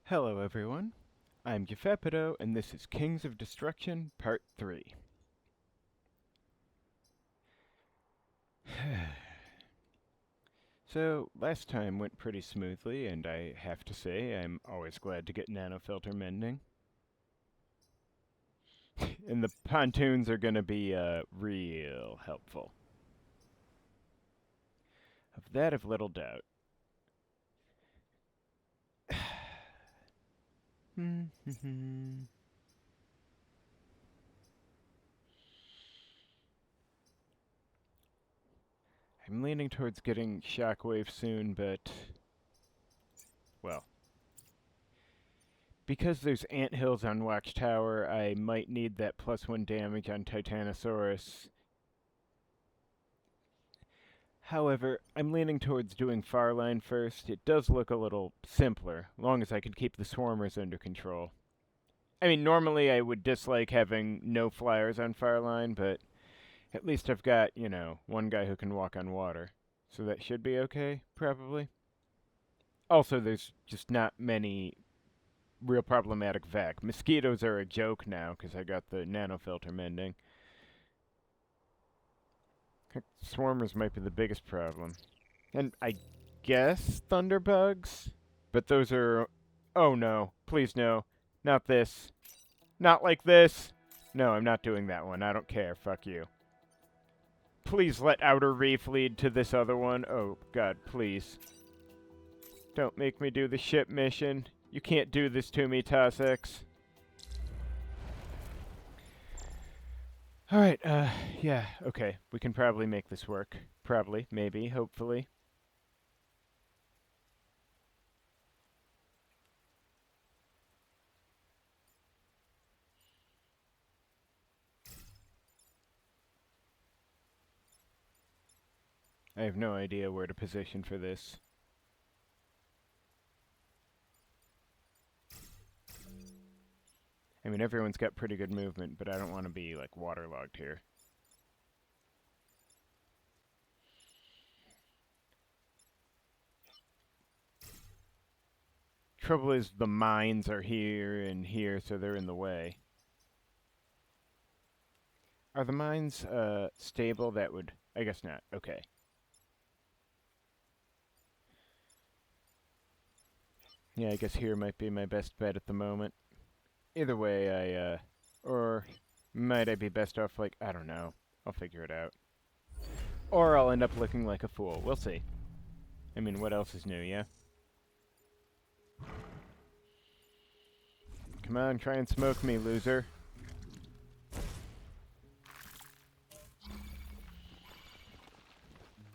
Hello everyone, I'm Gefepido, and this is Kings of Destruction Part 3. So, last time went pretty smoothly, and I have to say, I'm always glad to get nanofilter mending. And the pontoons are gonna be, real helpful. Of that I've little doubt. I'm leaning towards getting Shockwave soon, but, well, because there's anthills on Watchtower, I might need that +1 damage on Titanosaurus. However, I'm leaning towards doing Farline first. It does look a little simpler, long as I can keep the Swarmers under control. I mean, normally I would dislike having no flyers on Farline, but at least I've got, one guy who can walk on water. So that should be okay, probably. Also, there's just not many real problematic vac. Mosquitoes are a joke now, because I got the nanofilter mending. Swarmers might be the biggest problem. And I guess thunderbugs? But those are... Oh no, please no. Not this. Not like this. No, I'm not doing that one. I don't care. Fuck you. Please let Outer Reef lead to this other one. Oh god, please. Don't make me do the ship mission. You can't do this to me, tosx. Alright, yeah, okay. We can probably make this work. Probably, maybe, hopefully. I have no idea where to position for this. I mean, everyone's got pretty good movement, but I don't want to be, like, waterlogged here. Trouble is, the mines are here and here, so they're in the way. Are the mines, stable? That would... I guess not. Okay. Yeah, I guess here might be my best bet at the moment. Either way, or might I be best off, like, I don't know. I'll figure it out. Or I'll end up looking like a fool. We'll see. I mean, what else is new, yeah? Come on, try and smoke me, loser.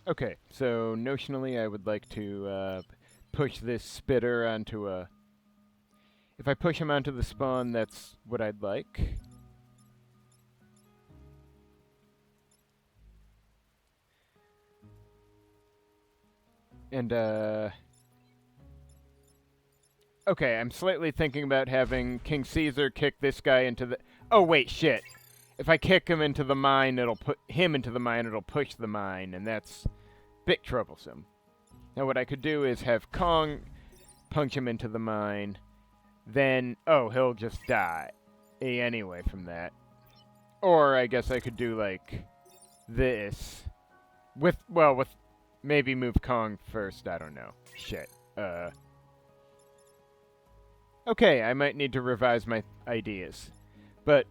Okay, so notionally I would like to push this spitter onto a... If I push him onto the spawn, that's what I'd like. And, okay, I'm slightly thinking about having King Caesar kick this guy into the... Oh, wait, shit. If I kick him into the mine, it'll put him into the mine, it'll push the mine, and that's a bit troublesome. Now, what I could do is have Kong punch him into the mine, then... Oh, he'll just die anyway from that. Or I guess I could do, like, this. With maybe move Kong first, I don't know. Shit. Okay, I might need to revise my ideas. But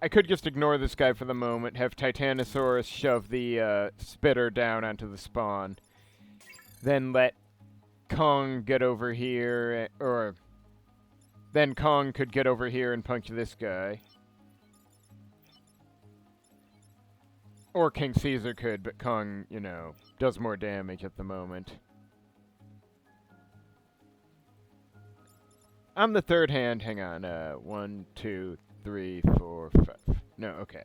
I could just ignore this guy for the moment, have Titanosaurus shove the spitter down onto the spawn, then let Kong get over here, or then Kong could get over here and punch this guy. Or King Caesar could, but Kong, does more damage at the moment. On the third hand, hang on, 1, 2, 3, 4, 5. No, okay.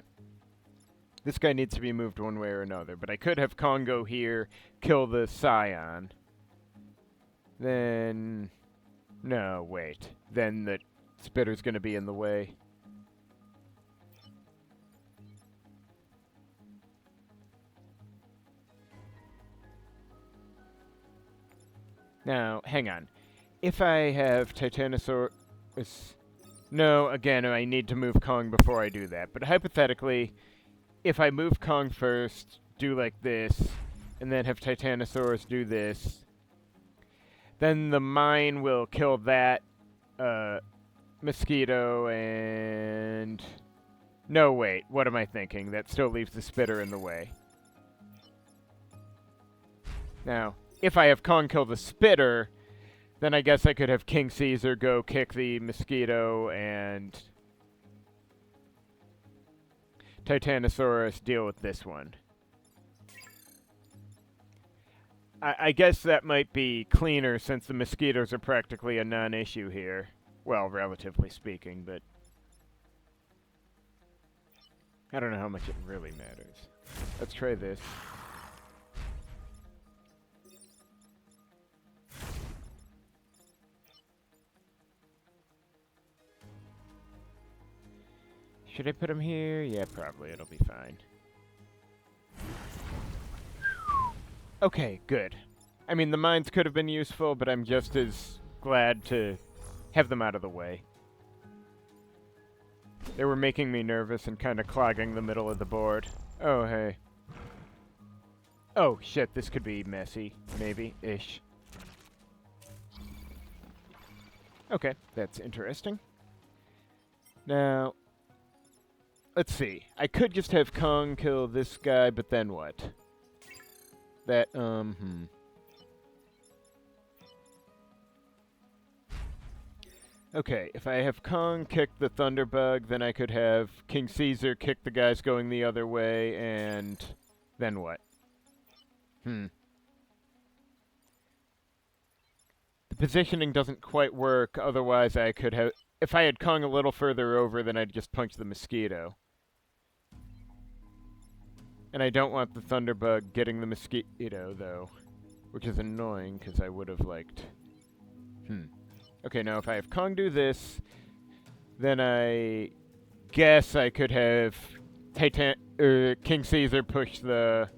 This guy needs to be moved one way or another, but I could have Kong go here, kill the Scion. Then... No, wait. Then the spitter's gonna be in the way. Now, hang on. if I have Titanosaurus... No, again, I need to move Kong before I do that. But hypothetically, if I move Kong first, do like this, and then have Titanosaurus do this, then the mine will kill that mosquito and... No, wait, what am I thinking? That still leaves the spitter in the way. Now, if I have Kong kill the spitter, then I guess I could have King Caesar go kick the mosquito and Titanosaurus deal with this one. I guess that might be cleaner since the mosquitoes are practically a non-issue here. Well, relatively speaking, but I don't know how much it really matters. Let's try this. Should I put him here? Yeah, probably. It'll be fine. Okay, good. I mean, the mines could have been useful, but I'm just as glad to have them out of the way. They were making me nervous and kind of clogging the middle of the board. Oh, hey. Oh, shit, this could be messy. Maybe-ish. Okay, that's interesting. Now, let's see. I could just have Kong kill this guy, but then what? That, Okay, if I have Kong kick the Thunderbug, then I could have King Caesar kick the guys going the other way, and then what? The positioning doesn't quite work, otherwise I could have... If I had Kong a little further over, then I'd just punch the mosquito. And I don't want the Thunderbug getting the mosquito, though. Which is annoying, because I would have liked... Okay, now if I have Kong do this, then I guess I could have King Caesar push the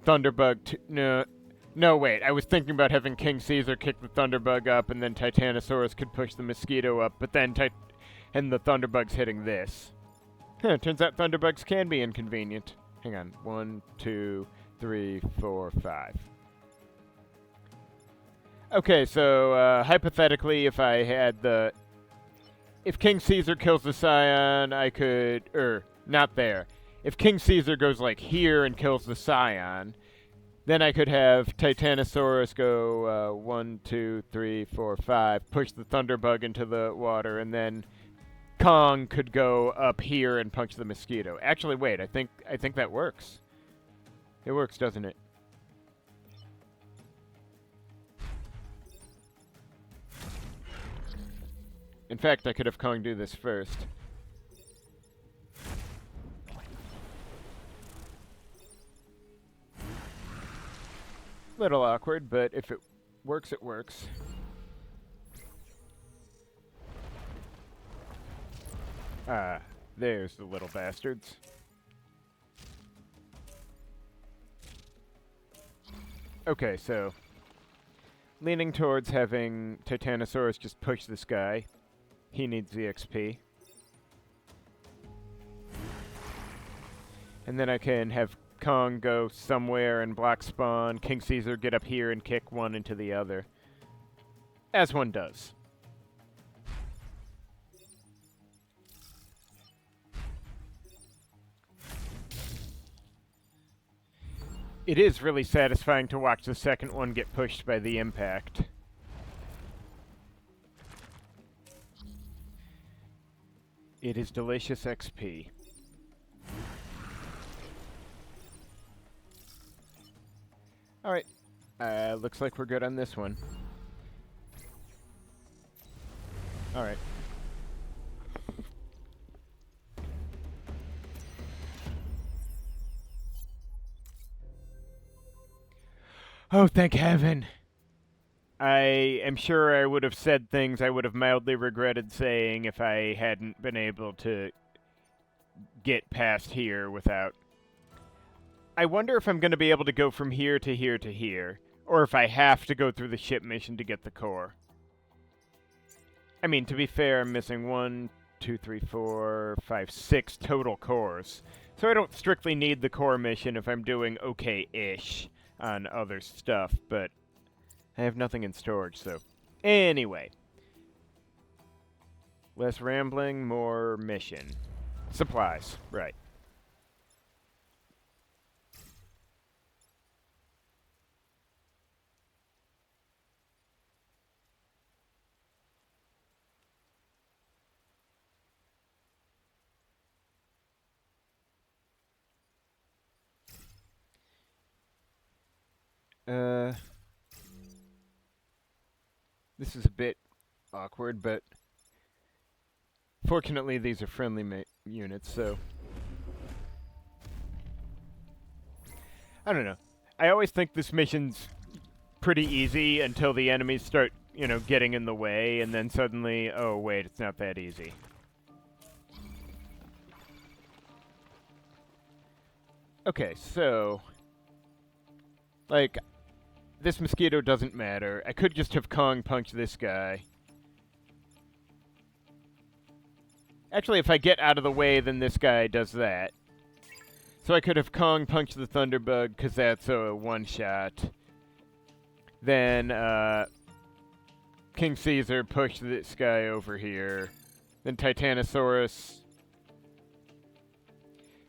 Thunderbug to... No, wait. I was thinking about having King Caesar kick the Thunderbug up, and then Titanosaurus could push the mosquito up, but then and the Thunderbug's hitting this. Turns out Thunderbugs can be inconvenient. Hang on. 1, 2, 3, 4, 5. Okay, so hypothetically, if I had the... If King Caesar kills the Scion, I could... not there. If King Caesar goes, like, here and kills the Scion, then I could have Titanosaurus go 1, 2, 3, 4, 5, push the Thunderbug into the water, and then Kong could go up here and punch the mosquito. Actually, wait, I think that works. It works, doesn't it? In fact, I could have Kong do this first. Little awkward, but if it works, it works. Ah, there's the little bastards. Okay, so leaning towards having Titanosaurus just push this guy. He needs the XP. And then I can have Kong go somewhere and block spawn, King Caesar get up here and kick one into the other. As one does. It is really satisfying to watch the second one get pushed by the impact. It is delicious XP. Alright. Looks like we're good on this one. Alright. Oh, thank heaven! I am sure I would have said things I would have mildly regretted saying if I hadn't been able to get past here without... I wonder if I'm going to be able to go from here to here to here. Or if I have to go through the ship mission to get the core. I mean, to be fair, I'm missing 1, 2, 3, 4, 5, 6 total cores. So I don't strictly need the core mission if I'm doing okay-ish on other stuff, but I have nothing in storage, so... Anyway. Less rambling, more mission. Supplies, right. This is a bit awkward, but fortunately these are friendly units, so... I don't know. I always think this mission's pretty easy until the enemies start, you know, getting in the way, and then suddenly, oh wait, it's not that easy. Okay, so... Like, this mosquito doesn't matter. I could just have Kong punch this guy. Actually, if I get out of the way, then this guy does that. So I could have Kong punch the Thunderbug, because that's a one-shot. Then, King Caesar push this guy over here. Then Titanosaurus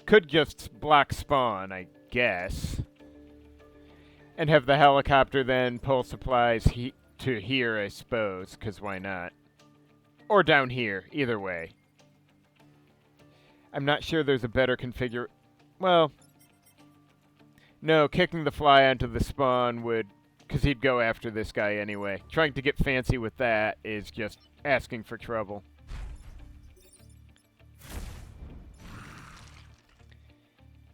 could just block spawn, I guess. And have the helicopter then pull supplies to here, I suppose, because why not? Or down here, either way. I'm not sure there's a better configure... Well... No, kicking the fly onto the spawn would... Because he'd go after this guy anyway. Trying to get fancy with that is just asking for trouble.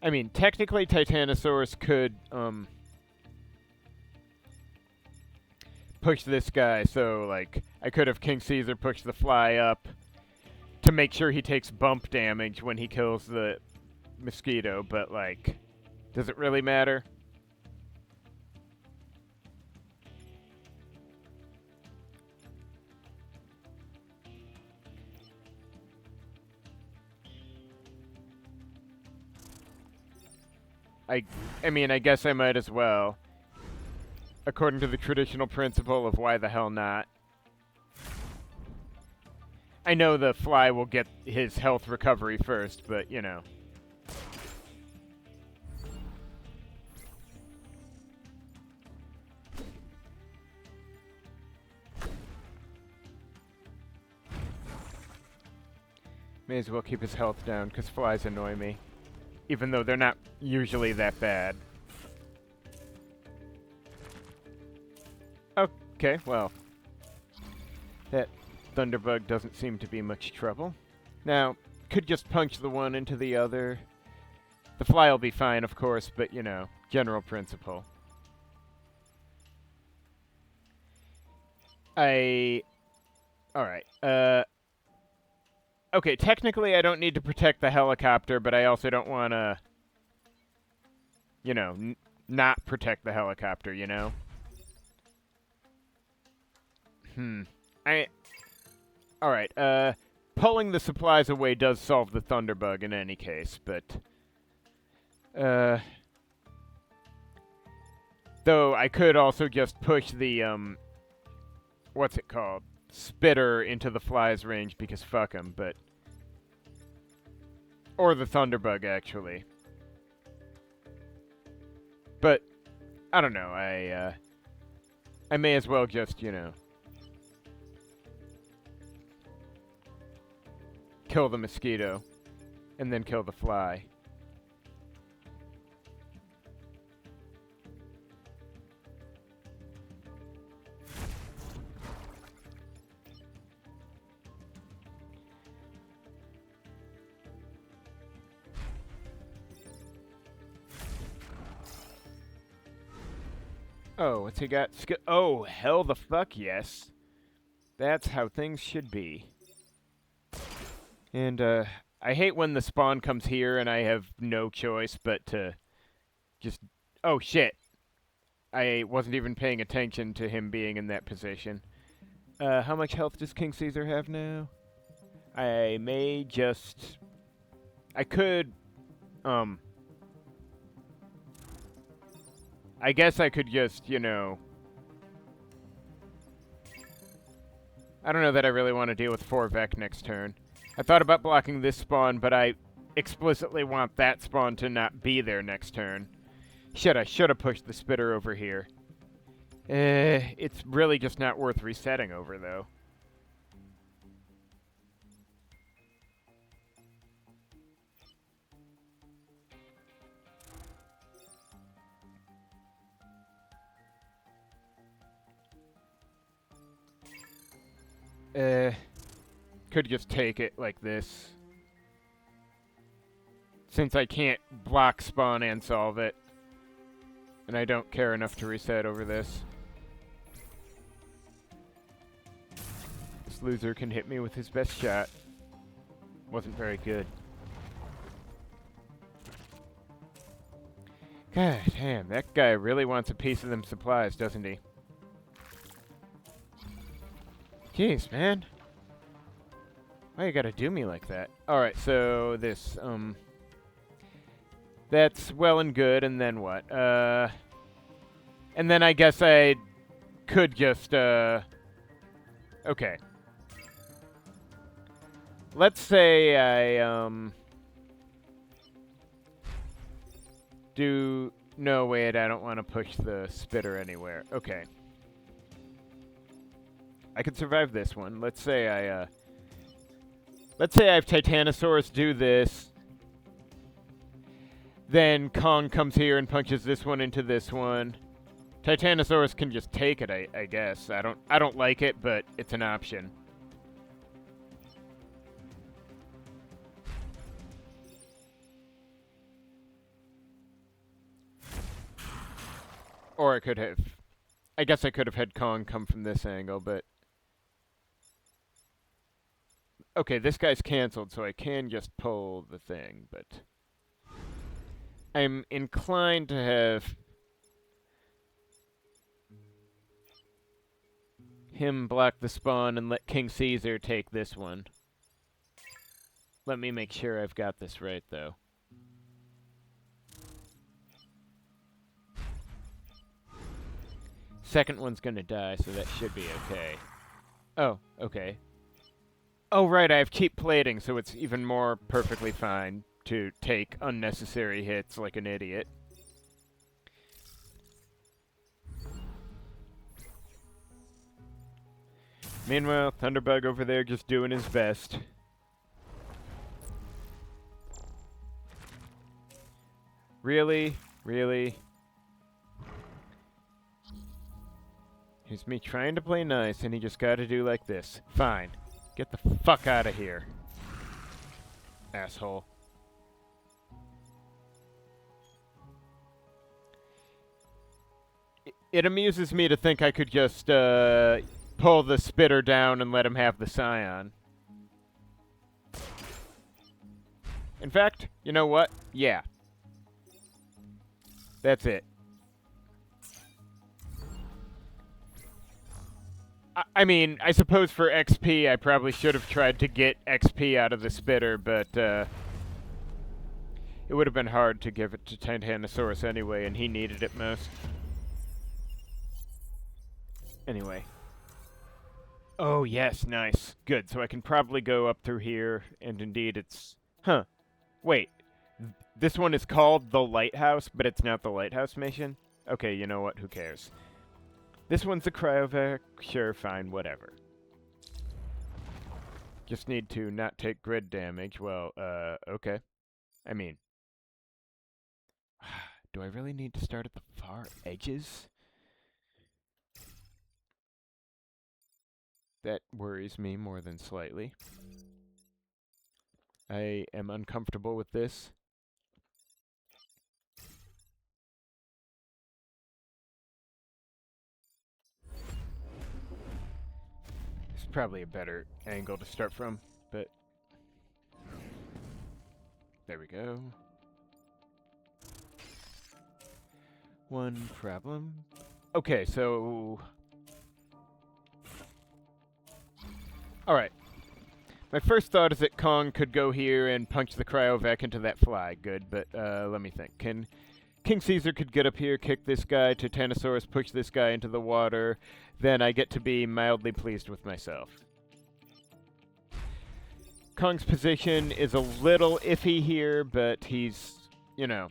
I mean, technically Titanosaurus could, push this guy, so, like, I could have King Caesar push the fly up to make sure he takes bump damage when he kills the mosquito, but, like, does it really matter? I mean, I guess I might as well. According to the traditional principle of why the hell not. I know the fly will get his health recovery first, but, you know. May as well keep his health down, because flies annoy me. Even though they're not usually that bad. Okay, well. That Thunderbug doesn't seem to be much trouble. Now, could just punch the one into the other. The fly will be fine, of course, but, you know, general principle. Alright, okay, technically I don't need to protect the helicopter, but I also don't want to, you know, not protect the helicopter, you know? Alright, pulling the supplies away does solve the Thunderbug in any case, but... Though I could also just push the, what's it called? Spitter into the fly's range because fuck him, but... Or the Thunderbug, actually. But, I don't know, I may as well just, you know... kill the mosquito, and then kill the fly. Oh, what's he got? Oh, hell the fuck yes. That's how things should be. And, I hate when the spawn comes here and I have no choice but to just... Oh, shit. I wasn't even paying attention to him being in that position. How much health does King Caesar have now? I may just... I could, I guess I could just, you know... I don't know that I really want to deal with 4-Vec next turn. I thought about blocking this spawn, but I explicitly want that spawn to not be there next turn. Shit, I should have pushed the spitter over here. It's really just not worth resetting over, though. Could just take it like this. Since I can't block spawn and solve it. And I don't care enough to reset over this. This loser can hit me with his best shot. Wasn't very good. God damn, that guy really wants a piece of them supplies, doesn't he? Jeez, man. Why you gotta do me like that? Alright, so this, that's well and good, and then what? And then I guess I could just, okay. Let's say I, do... No, wait, I don't want to push the spitter anywhere. Okay. I could survive this one. Let's say I have Titanosaurus do this. Then Kong comes here and punches this one into this one. Titanosaurus can just take it, I guess. I don't like it, but it's an option. Or I could have... I guess I could have had Kong come from this angle, but... Okay, this guy's canceled, so I can just pull the thing, but... I'm inclined to have... him block the spawn and let King Caesar take this one. Let me make sure I've got this right, though. Second one's gonna die, so that should be okay. Oh, okay. Oh, right, I have cheap plating, so it's even more perfectly fine to take unnecessary hits like an idiot. Meanwhile, Thunderbug over there just doing his best. Really? Really? Here's me trying to play nice, and he just gotta do like this. Fine. Get the fuck out of here. Asshole. It amuses me to think I could just, pull the spitter down and let him have the Scion. In fact, you know what? Yeah. That's it. I mean, I suppose for XP, I probably should have tried to get XP out of the spitter, but, it would have been hard to give it to Titanosaurus anyway, and he needed it most. Anyway. Oh, yes, nice. Good, so I can probably go up through here, and indeed it's... Huh. Wait. This one is called The Lighthouse, but it's not the Lighthouse mission? Okay, you know what? Who cares? This one's a cryovac. Sure, fine, whatever. Just need to not take grid damage. Well, okay. I mean... Do I really need to start at the far edges? That worries me more than slightly. I am uncomfortable with this. It's probably a better angle to start from, but... There we go. One problem. Okay, so... Alright. My first thought is that Kong could go here and punch the cryovac into that fly. Good, but let me think. King Caesar could get up here, kick this guy, Titanosaurus push this guy into the water, then I get to be mildly pleased with myself. Kong's position is a little iffy here, but he's, you know,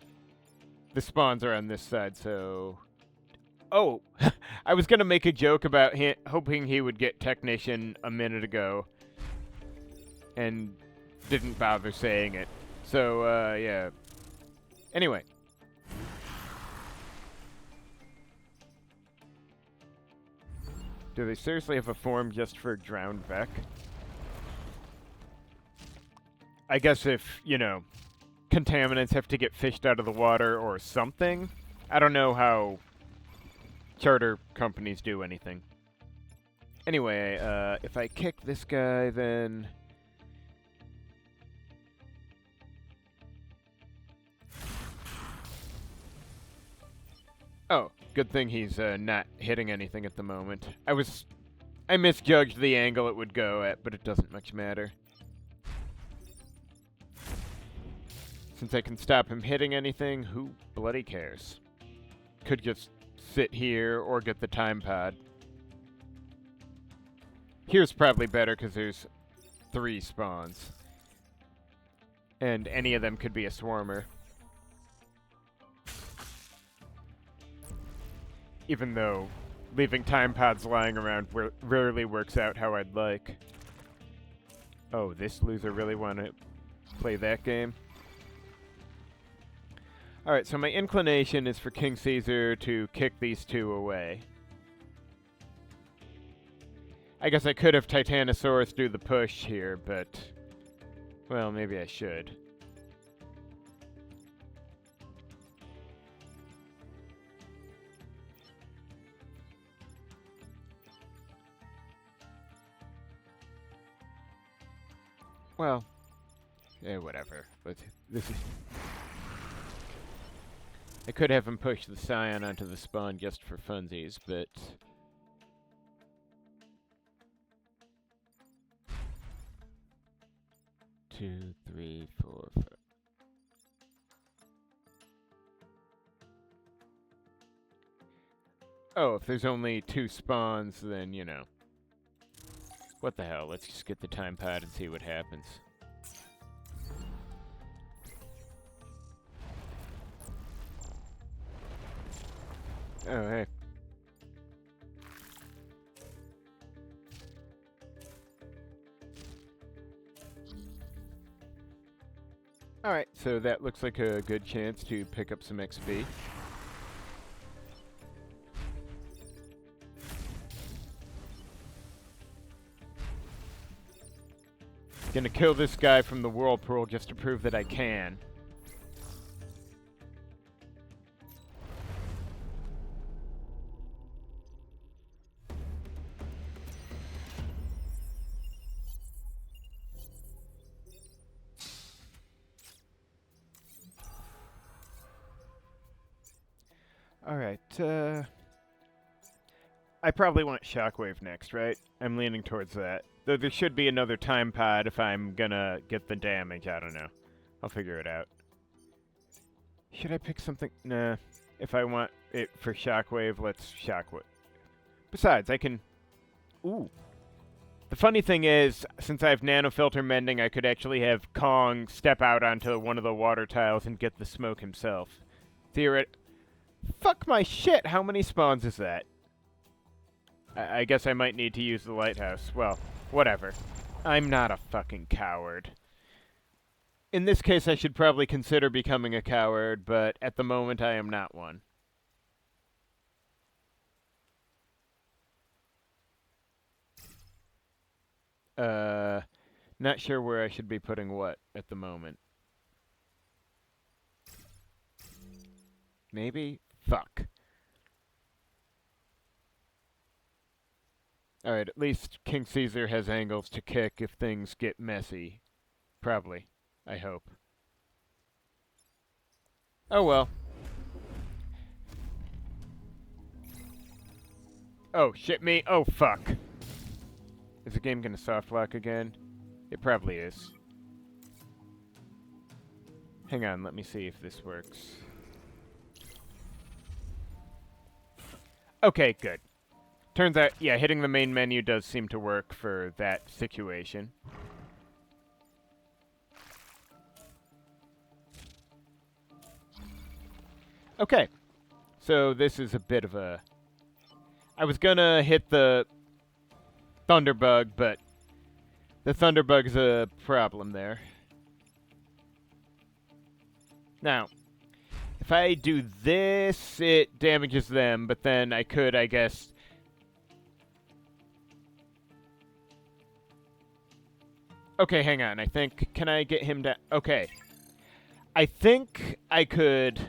the spawns are on this side, so... Oh, I was going to make a joke about hoping he would get Technician a minute ago, and didn't bother saying it. So, yeah. Anyway. Do they seriously have a form just for drowned Vec? I guess if, you know, contaminants have to get fished out of the water or something. I don't know how charter companies do anything. Anyway, if I kick this guy, then... Oh, good thing he's not hitting anything at the moment. I misjudged the angle it would go at, but it doesn't much matter. Since I can stop him hitting anything, who bloody cares? Could just sit here or get the time pod. Here's probably better because there's 3 spawns. And any of them could be a swarmer. Even though leaving time pods lying around rarely works out how I'd like. Oh, this loser really want to play that game? Alright, so my inclination is for King Caesar to kick these 2 away. I guess I could have Titanosaurus do the push here, but... Well, maybe I should. Well, yeah, whatever. But this is... I could have him push the Scion onto the spawn just for funsies, but... 2, 3, 4, 5... Oh, if there's only 2 spawns, then, you know. What the hell, let's just get the time pod and see what happens. Oh, hey. Alright, so that looks like a good chance to pick up some XP. Gonna kill this guy from the whirlpool just to prove that I can. Alright, I probably want Shockwave next, right? I'm leaning towards that. Though there should be another time pod if I'm gonna get the damage, I don't know. I'll figure it out. Should I pick something? Nah. If I want it for Shockwave, let's Shockwave. Besides, I can... Ooh. The funny thing is, since I have nanofilter mending, I could actually have Kong step out onto one of the water tiles and get the smoke himself. Fuck my shit, how many spawns is that? I guess I might need to use the lighthouse. Well, whatever. I'm not a fucking coward. In this case, I should probably consider becoming a coward, but at the moment I am not one. Not sure where I should be putting what at the moment. Maybe? Fuck. Alright, at least King Caesar has angles to kick if things get messy. Probably. I hope. Oh well. Oh, shit me. Oh, fuck. Is the game gonna soft lock again? It probably is. Hang on, let me see if this works. Okay, good. Turns out, yeah, hitting the main menu does seem to work for that situation. Okay. So this is a bit of a... I was gonna hit the Thunderbug, but the Thunderbug's a problem there. Now, if I do this, it damages them, but then I could, I guess... Okay, hang on. I think... Can I get him to... Okay. I think I could...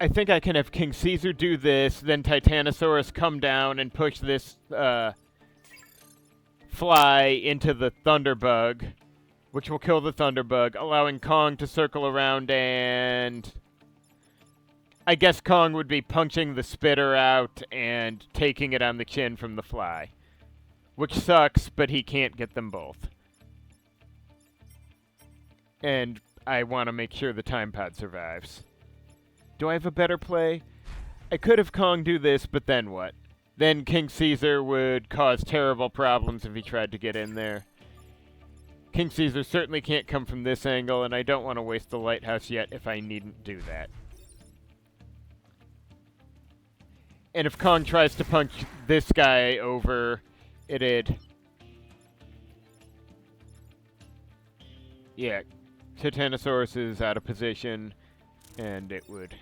I think I can have King Caesar do this, then Titanosaurus come down and push this fly into the Thunderbug, which will kill the Thunderbug, allowing Kong to circle around and... I guess Kong would be punching the spitter out and taking it on the chin from the fly. Which sucks, but he can't get them both. And I want to make sure the time pod survives. Do I have a better play? I could have Kong do this, but then what? Then King Caesar would cause terrible problems if he tried to get in there. King Caesar certainly can't come from this angle, and I don't want to waste the lighthouse yet if I needn't do that. And if Kong tries to punch this guy over, it'd... Yeah, Titanosaurus is out of position, and it would...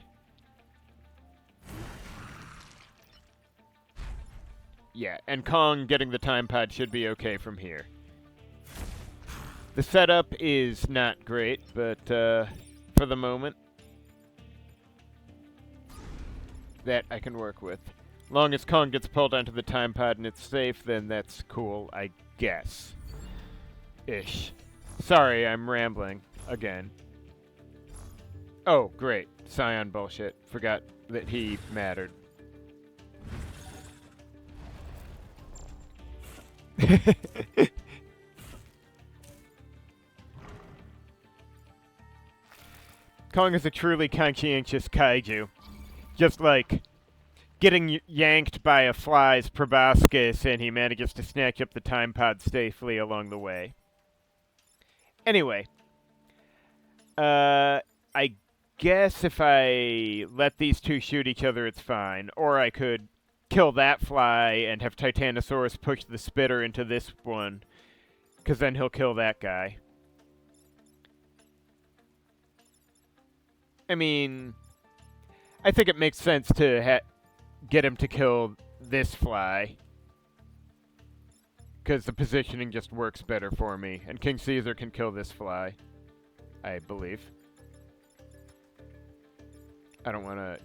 Yeah, and Kong getting the time pod should be okay from here. The setup is not great, but for the moment, that I can work with. Long as Kong gets pulled onto the time pod and it's safe, then that's cool, I guess. Ish. Sorry, I'm rambling again. Oh, great. Scion bullshit. Forgot that he mattered. Kong is a truly conscientious kaiju. Just like getting yanked by a fly's proboscis and he manages to snatch up the time pod safely along the way. Anyway. I guess if I let these two shoot each other, it's fine. Or I could kill that fly and have Titanosaurus push the spitter into this one, because then he'll kill that guy. I mean, I think it makes sense to get him to kill this fly, because the positioning just works better for me, and King Caesar can kill this fly, I believe. I don't want to...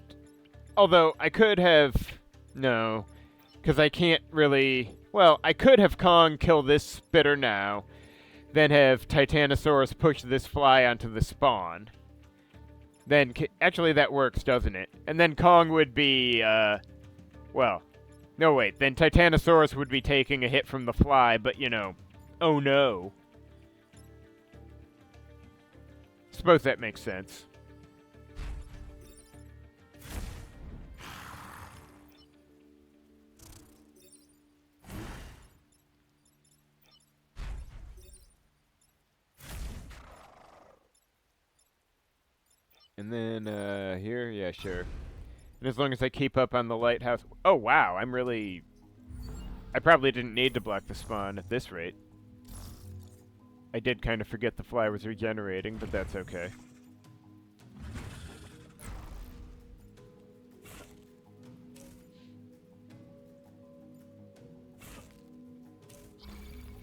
Although, I could have... No, because I can't really... Well, I could have Kong kill this spitter now, then have Titanosaurus push this fly onto the spawn. Then, actually that works, doesn't it? And then Kong would be, well, no wait, then Titanosaurus would be taking a hit from the fly, but you know, oh no. Suppose that makes sense. And then, here? Yeah, sure. And as long as I keep up on the lighthouse... Oh, wow, I'm really... I probably didn't need to block the spawn at this rate. I did kind of forget the fly was regenerating, but that's okay.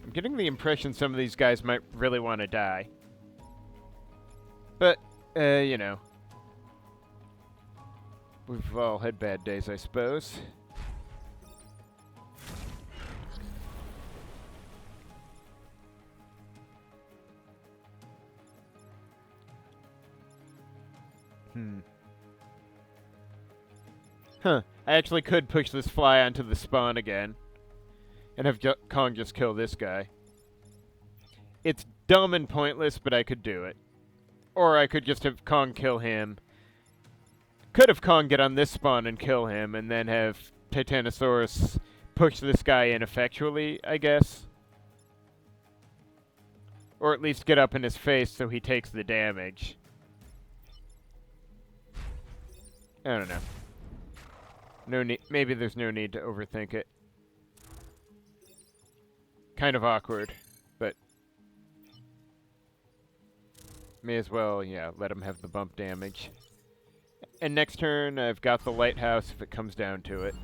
I'm getting the impression some of these guys might really want to die. But, you know. We've all had bad days, I suppose. Huh. I actually could push this fly onto the spawn again. And have Kong just kill this guy. It's dumb and pointless, but I could do it. Or I could just have Kong kill him. Could have Kong get on this spawn and kill him, and then have Titanosaurus push this guy ineffectually, I guess. Or at least get up in his face so he takes the damage. I don't know. No need. Maybe there's no need to overthink it. Kind of awkward, but may as well, yeah, let him have the bump damage. And next turn, I've got the lighthouse if it comes down to it.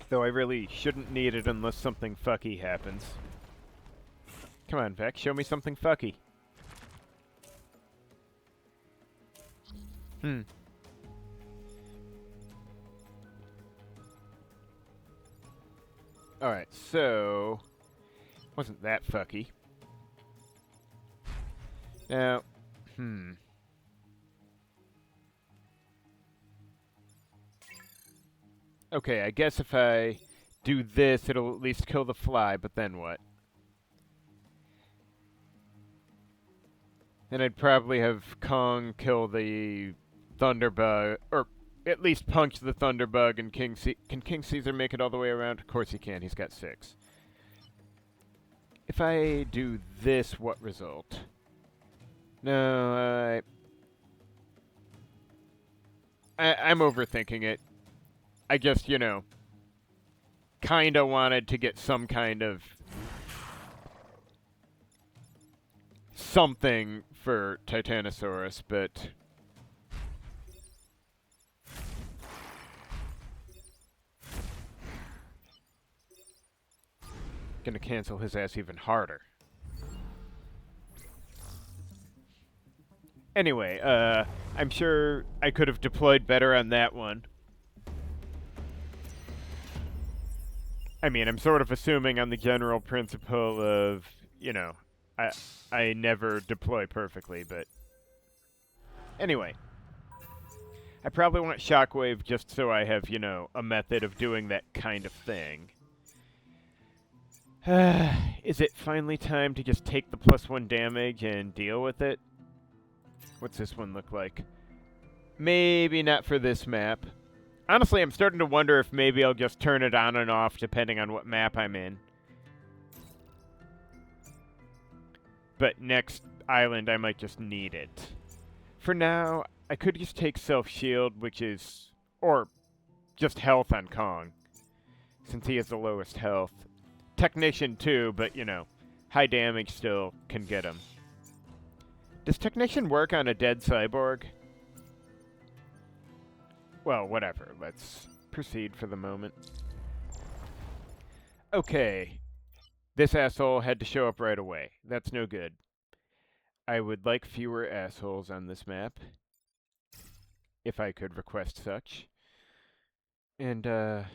Though I really shouldn't need it unless something fucky happens. Come on, Vex, show me something fucky. Alright, so... wasn't that fucky. Now, okay, I guess if I do this, it'll at least kill the fly, but then what? Then I'd probably have Kong kill the Thunderbug, or at least punch the Thunderbug, and can King Caesar make it all the way around? Of course he can, he's got 6. If I do this, what result? No, I'm overthinking it. I just, you know, kinda wanted to get some kind of something for Titanosaurus, but gonna cancel his ass even harder. Anyway, I'm sure I could have deployed better on that one. I mean, I'm sort of assuming on the general principle of, you know, I never deploy perfectly, but anyway. I probably want Shockwave just so I have, you know, a method of doing that kind of thing. Is it finally time to just take the +1 damage and deal with it? What's this one look like? Maybe not for this map. Honestly, I'm starting to wonder if maybe I'll just turn it on and off depending on what map I'm in. But next island, I might just need it. For now, I could just take Self-Shield, which is... or just health on Kong, since he has the lowest health. Technician too, but, you know, high damage still can get him. Does Technician work on a dead cyborg? Well, whatever. Let's proceed for the moment. Okay. This asshole had to show up right away. That's no good. I would like fewer assholes on this map. If I could request such. And, can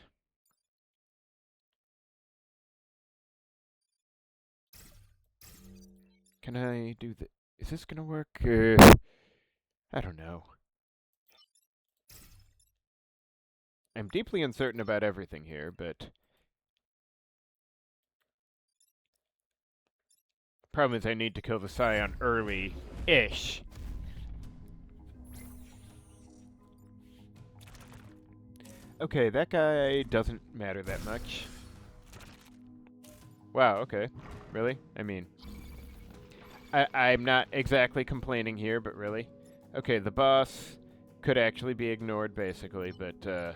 I do the... Is this gonna work? I don't know. I'm deeply uncertain about everything here, but... problem is I need to kill the Scion early-ish. Okay, that guy doesn't matter that much. Wow, okay. Really? I mean... I'm not exactly complaining here, but really. Okay, the boss could actually be ignored, basically, but,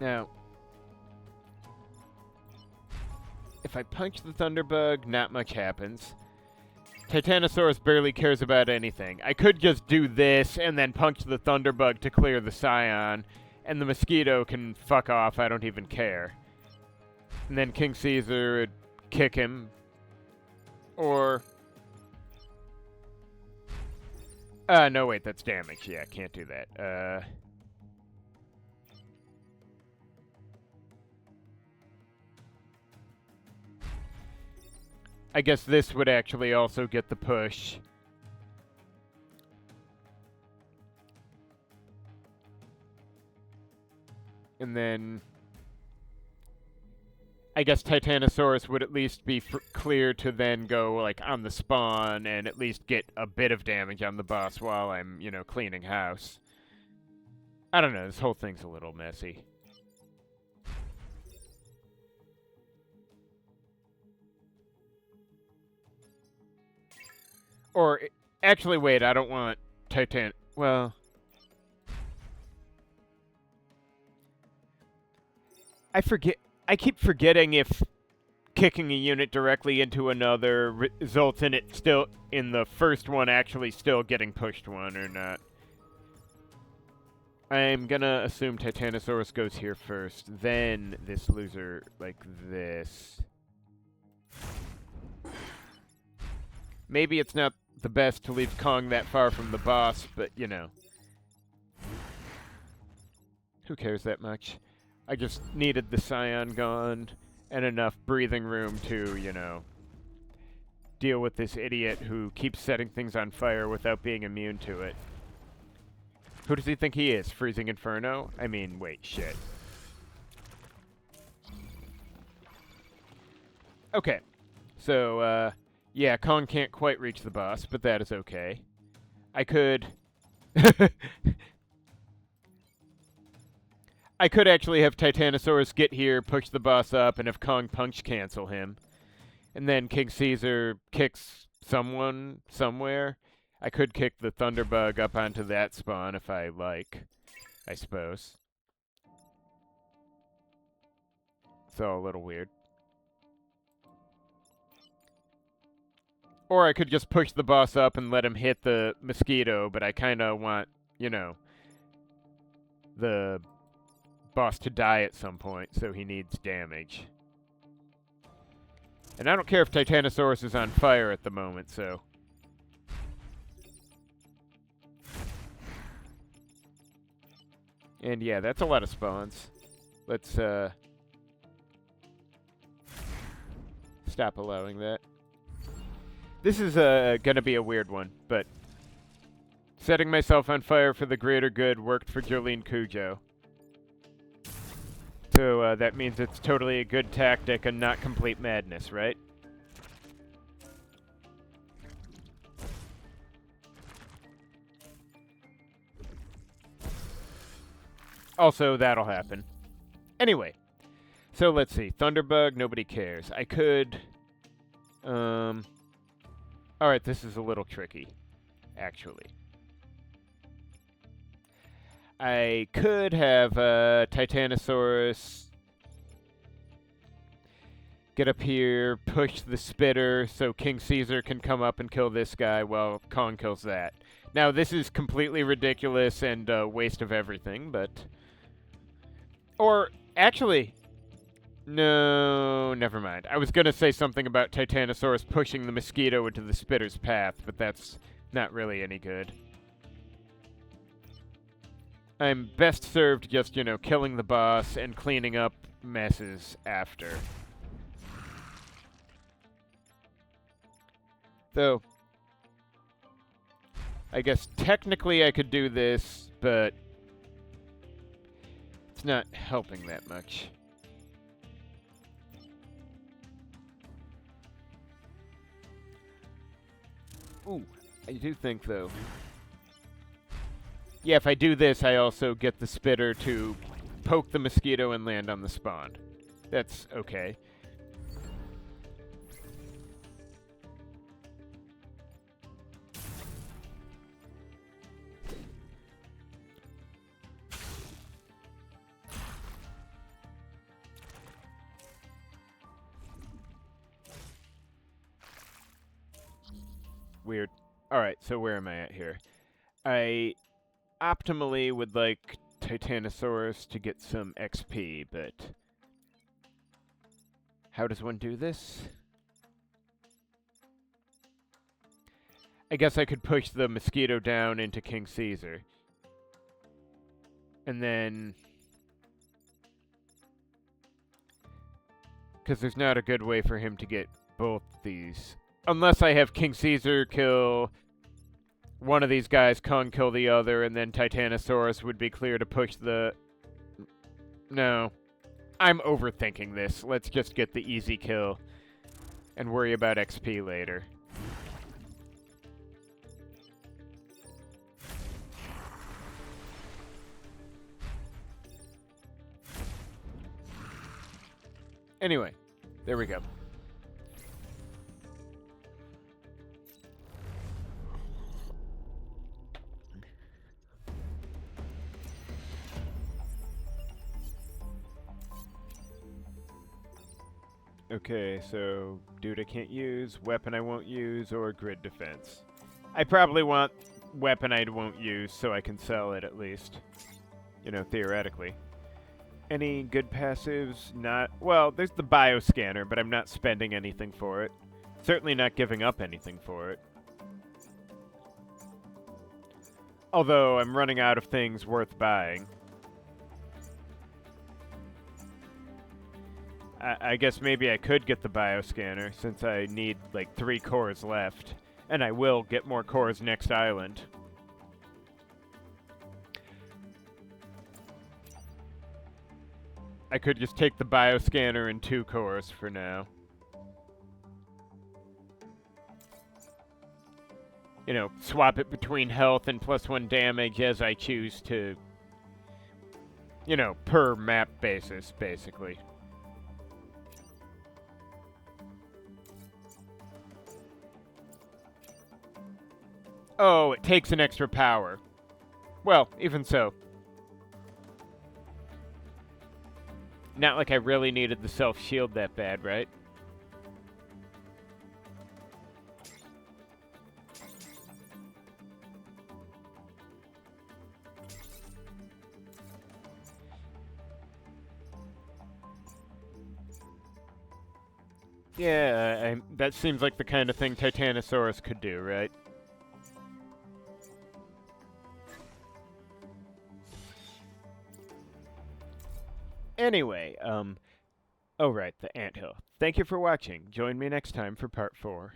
now... if I punch the Thunderbug, not much happens. Titanosaurus barely cares about anything. I could just do this and then punch the Thunderbug to clear the Scion, and the Mosquito can fuck off, I don't even care. And then King Caesar would kick him. Or... no, wait, that's damage. Yeah, can't do that. I guess this would actually also get the push. And then I guess Titanosaurus would at least be clear to then go, like, on the spawn and at least get a bit of damage on the boss while I'm, you know, cleaning house. I don't know, this whole thing's a little messy. Or, actually, wait, I don't want well... I keep forgetting if kicking a unit directly into another results in it still, in the first one actually still getting pushed one or not. I'm gonna assume Titanosaurus goes here first, then this loser like this. Maybe it's not the best to leave Kong that far from the boss, but you know. Who cares that much? I just needed the Scion gone and enough breathing room to, you know, deal with this idiot who keeps setting things on fire without being immune to it. Who does he think he is? Freezing Inferno? I mean, wait, shit. Okay. So, yeah, Kong can't quite reach the boss, but that is okay. I could... I could actually have Titanosaurus get here, push the boss up, and have Kong punch cancel him. And then King Caesar kicks someone somewhere. I could kick the Thunderbug up onto that spawn if I like, I suppose. It's all a little weird. Or I could just push the boss up and let him hit the mosquito, but I kind of want, you know, the boss to die at some point, so he needs damage. And I don't care if Titanosaurus is on fire at the moment, so... And yeah, that's a lot of spawns. Let's, stop allowing that. This is, gonna be a weird one, but... Setting myself on fire for the greater good worked for Jolene Cujo. So, that means it's totally a good tactic and not complete madness, right? Also, that'll happen. Anyway. So, let's see. Thunderbug, nobody cares. I could... Alright, this is a little tricky, actually. I could have Titanosaurus get up here, push the spitter so King Caesar can come up and kill this guy while Kong kills that. Now, this is completely ridiculous and a waste of everything, but... Or, actually... No, never mind. I was going to say something about Titanosaurus pushing the mosquito into the spitter's path, but that's not really any good. I'm best served just, you know, killing the boss and cleaning up messes after. Though, I guess technically I could do this, but it's not helping that much. Ooh, I do think, though... Yeah, if I do this, I also get the spitter to poke the mosquito and land on the spawn. That's okay. Weird. Alright, so where am I at here? I optimally would like Titanosaurus to get some XP, but... How does one do this? I guess I could push the mosquito down into King Caesar. And then... Because there's not a good way for him to get both these. Unless I have King Caesar kill one of these guys, Kong kill the other, and then Titanosaurus would be clear to push the No. I'm overthinking this. Let's just get the easy kill and worry about XP later. Anyway, there we go. Okay, so dude I can't use, weapon I won't use, or grid defense. I probably want weapon I won't use so I can sell it at least. You know, theoretically. Any good passives? Not... Well, there's the bioscanner, but I'm not spending anything for it. Certainly not giving up anything for it. Although I'm running out of things worth buying. I guess maybe I could get the bioscanner since I need like 3 cores left. And I will get more cores next island. I could just take the bioscanner and 2 cores for now. You know, swap it between health and +1 damage as I choose to. You know, per map basis, basically. Oh, it takes an extra power. Well, even so. Not like I really needed the self-shield that bad, right? Yeah, that seems like the kind of thing Titanosaurus could do, right? Anyway, oh right, the anthill. Thank you for watching. Join me next time for part 4.